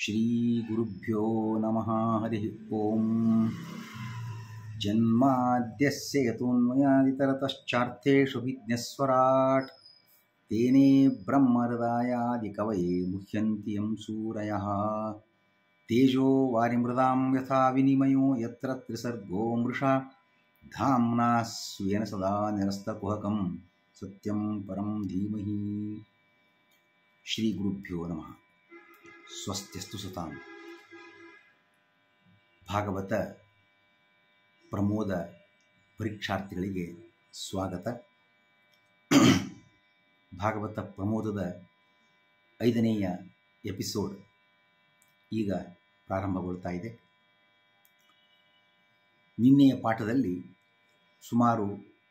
ಶ್ರೀಗುರುಭ್ಯೋ ನಮಃ ಹರಿ ಓಂ. ಜನ್ಮಾದ್ಯಸ್ಯ ಯತೋನ್ಮಯಾದಿತರತಶ್ಚಾರ್ಥೇಷು ವಿಘ್ನೇಶ್ವರಾಟ್ ತೇನೇ ಬ್ರಹ್ಮಹೃದಯಾದಿಕವಯೇ ಮುಹ್ಯಂತಿ ಯಂ ಸೂರಯಃ. ತೇಜೋ ವಾರಿಮೃದಾಂ ಯಥಾ ವಿನಿಮಯೋ ಯತ್ರ ತ್ರಿಸರ್ಗೋ ಮೃಷಾ ಧಾಮ್ನಾ ಸ್ವೇನ ಸದಾ ನಿರಸ್ತಕುಹಕಂ ಸತ್ಯಂ ಪರಂ ಧೀಮಹಿ. ಶ್ರೀ ಗುರುಭ್ಯೋ ನಮಃ. ಸ್ವಸ್ತ್ಯಸ್ತು ಸತಾಂ. ಭಾಗವತ ಪ್ರಮೋದ ಪರೀಕ್ಷಾರ್ಥಿಗಳಿಗೆ ಸ್ವಾಗತ. ಭಾಗವತ ಪ್ರಮೋದದ 5ನೇಯ ಎಪಿಸೋಡ್ ಈಗ ಪ್ರಾರಂಭಗೊಳ್ತಾ ಇದೆ. ನಿನ್ನೆಯ ಪಾಠದಲ್ಲಿ ಸುಮಾರು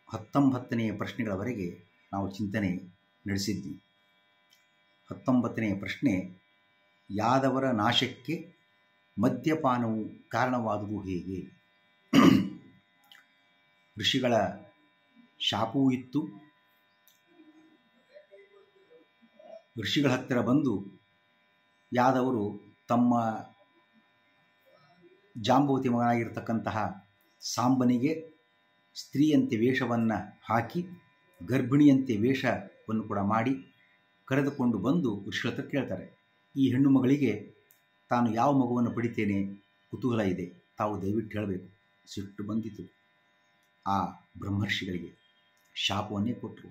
19ನೆಯ ಪ್ರಶ್ನೆಗಳವರೆಗೆ ನಾವು ಚಿಂತನೆ ನಡೆಸಿದ್ವಿ. 19ನೆಯ ಪ್ರಶ್ನೆ, ಯಾದವರ ನಾಶಕ್ಕೆ ಮದ್ಯಪಾನವು ಕಾರಣವಾದುದು ಹೇಗೆ? ಋಷಿಗಳ ಶಾಪವೂ ಇತ್ತು. ಋಷಿಗಳ ಹತ್ತಿರ ಬಂದು ಯಾದವರು ತಮ್ಮ ಜಾಂಬವತಿ ಮಗನಾಗಿರ್ತಕ್ಕಂತಹ ಸಾಂಬನಿಗೆ ಸ್ತ್ರೀಯಂತೆ ವೇಷವನ್ನು ಹಾಕಿ ಗರ್ಭಿಣಿಯಂತೆ ವೇಷವನ್ನು ಕೂಡ ಮಾಡಿ ಕರೆದುಕೊಂಡು ಬಂದು ಋಷಿಗಳ ಹತ್ರ ಕೇಳ್ತಾರೆ, ಈ ಹೆಣ್ಣು ಮಗಳಿಗೆ ತಾನು ಯಾವ ಮಗುವನ್ನು ಪಡಿತೇನೆ ಕುತೂಹಲ ಇದೆ, ತಾವು ದಯವಿಟ್ಟು ಹೇಳಬೇಕು. ಸಿಟ್ಟು ಬಂದಿತು ಆ ಬ್ರಹ್ಮರ್ಷಿಗಳಿಗೆ. ಶಾಪವನ್ನೇ ಕೊಟ್ಟರು.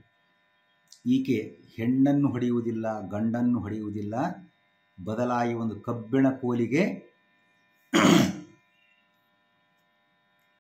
ಈಕೆ ಹೆಣ್ಣನ್ನು ಹೊಡೆಯುವುದಿಲ್ಲ, ಗಂಡನ್ನು ಹೊಡೆಯುವುದಿಲ್ಲ, ಬದಲಾಗಿ ಒಂದು ಕಬ್ಬಿಣ ಕೋಲಿಗೆ